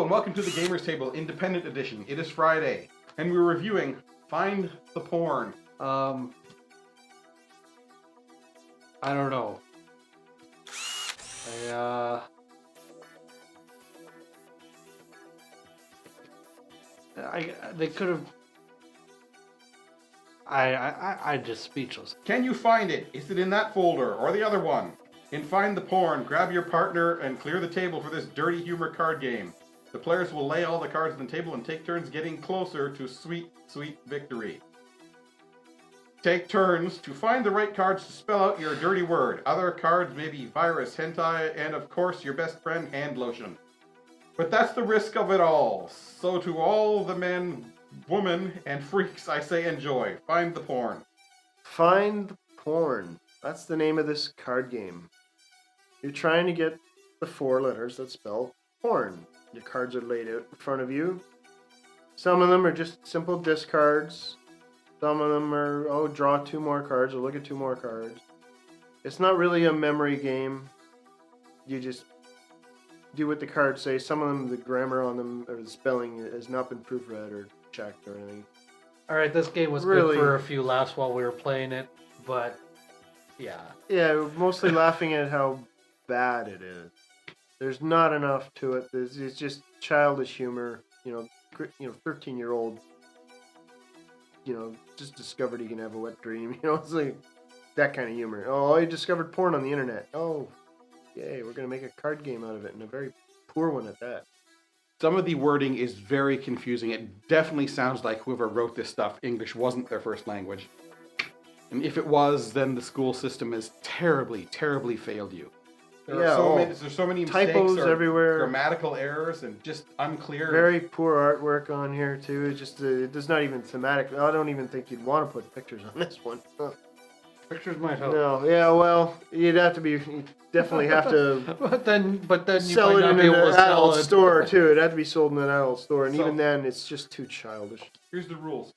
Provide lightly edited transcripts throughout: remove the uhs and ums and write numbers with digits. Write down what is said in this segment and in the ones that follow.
and welcome to the Gamers Table Independent Edition. It is Friday, and we're reviewing Find the Porn. I don't know. They could have. I just speechless. Can you find it? Is it in that folder or the other one? In Find the Porn, grab your partner and clear the table for this dirty humor card game. The players will lay all the cards on the table and take turns getting closer to sweet, sweet victory. Take turns to find the right cards to spell out your dirty word. Other cards may be virus, hentai, and of course your best friend, hand lotion. But that's the risk of it all. So to all the men, women, and freaks, I say enjoy. Find the porn. Find the porn. That's the name of this card game. You're trying to get the 4 letters that spell porn. Your cards are laid out in front of you. Some of them are just simple discards. Some of them are, draw 2 more cards or look at 2 more cards. It's not really a memory game. You just do what the cards say. Some of them, the grammar on them or the spelling has not been proofread or checked or anything. Alright, this game was good for a few laughs while we were playing it, but yeah. Yeah, we're mostly laughing at how bad it is. There's not enough to it. It's just childish humor. 13-year-old, just discovered he can have a wet dream. It's like that kind of humor. Oh, I discovered porn on the internet. Oh, yay, we're going to make a card game out of it, and a very poor one at that. Some of the wording is very confusing. It definitely sounds like whoever wrote this stuff, English wasn't their first language. And if it was, then the school system has terribly, terribly failed you. There's so many typos mistakes everywhere, grammatical errors, and just unclear. Very poor artwork on here too. It's just it's not even thematic. I don't even think you'd want to put pictures on this one. Pictures might help. No, yeah, well, you'd definitely have to. but then you sell might it not in be able an to sell adult it. store too. It'd have to be sold in an adult store, and So, even then, it's just too childish. Here's the rules.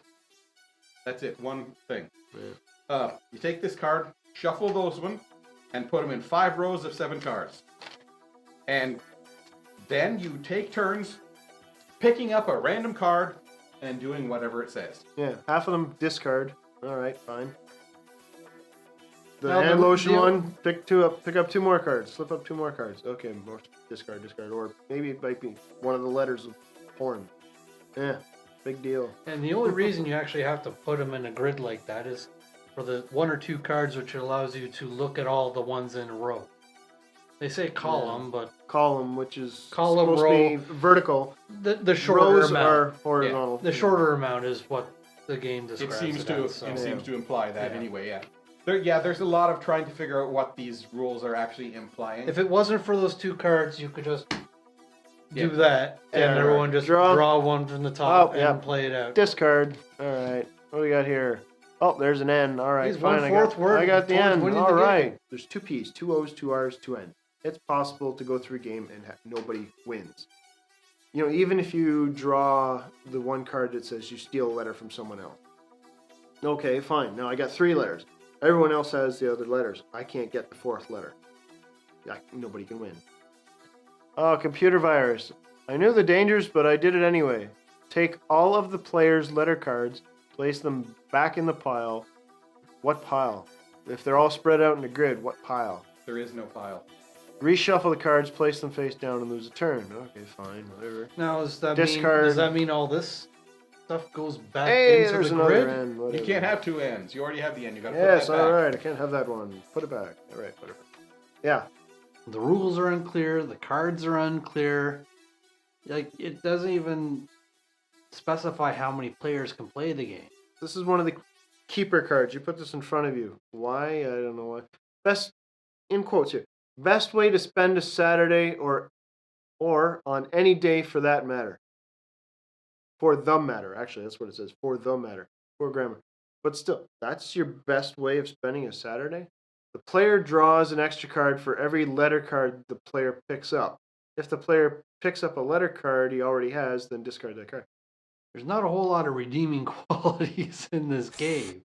That's it. One thing. Yeah. You take this card, shuffle those one, and put them in 5 rows of 7 cards. And then you take turns picking up a random card and doing whatever it says. Yeah, half of them discard. All right, fine. The Now, hand lotion one, pick up 2 more cards. Slip up 2 more cards. Okay, more discard. Or maybe it might be one of the letters of porn. Yeah, big deal. And the only reason you actually have to put them in a grid like that is for the 1 or 2 cards, which allows you to look at all the ones in a row. They say column, but column, which is column, supposed row, to be vertical. The shorter rows amount are horizontal. Yeah, the shorter amount is what the game It describes. seems to imply that Yeah. anyway. Yeah. There's a lot of trying to figure out what these rules are actually implying. If it wasn't for those 2 cards, you could just do that, and Yeah. everyone just draw one from the top and play it out. Discard. All right. What do we got here? Oh, there's an N. All right, He's fine. 1/4 word I got the N. winning All the right. game. There's 2 P's, 2 O's, 2 R's, 2 N's. It's possible to go through a game and nobody wins. Even if you draw the one card that says you steal a letter from someone else. Okay, fine. Now I got 3 letters. Everyone else has the other letters. I can't get the 4th letter. Nobody can win. Oh, computer virus. I knew the dangers, but I did it anyway. Take all of the players' letter cards, place them back in the pile. What pile? If they're all spread out in the grid, what pile? There is no pile. Reshuffle the cards, place them face down, and lose a turn. Okay, fine, whatever. Now, does Discard. that mean all this stuff goes back Hey, into there's the another grid? N. Whatever. You can't have 2 N's. You already have the N. You got to put Yes, that back. all right. I can't have that one. Put it back. All right, whatever. Yeah. The rules are unclear. The cards are unclear. It doesn't even specify how many players can play the game. This is one of the keeper cards. You put this in front of you. Why? I don't know why. Best, in quotes here, best way to spend a Saturday or on any day for that matter. For the matter. Actually, that's what it says. For the matter. Poor grammar. But still, that's your best way of spending a Saturday? The player draws an extra card for every letter card the player picks up. If the player picks up a letter card he already has, then discard that card. There's not a whole lot of redeeming qualities in this game.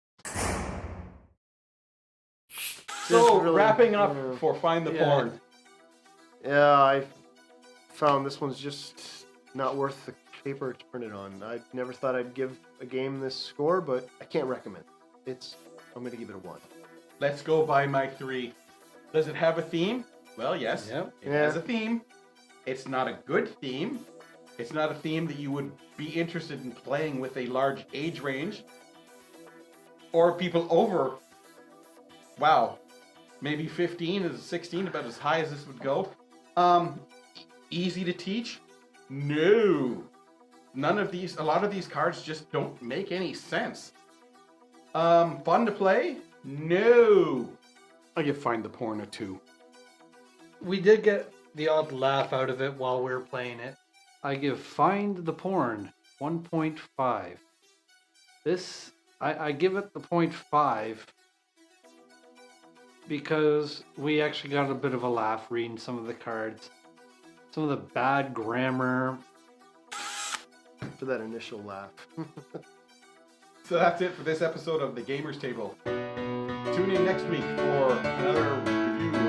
So, really, wrapping up for Find the Porn. Yeah, I found this one's just not worth the paper it's printed on. I never thought I'd give a game this score, but I can't recommend it. I'm going to give it a 1. Let's go by my 3. Does it have a theme? Well, yes. Yep. It has a theme. It's not a good theme. It's not a theme that you would be interested in playing with a large age range. Or people over, maybe 15 is 16, about as high as this would go. Easy to teach? No. A lot of these cards just don't make any sense. Fun to play? No. I give Find the Porn a 2. We did get the odd laugh out of it while we were playing it. I give Find the Porn 1.5. This, I give it the 0.5 because we actually got a bit of a laugh reading some of the cards. Some of the bad grammar. For that initial laugh. So that's it for this episode of the Gamers Table. Tune in next week for another review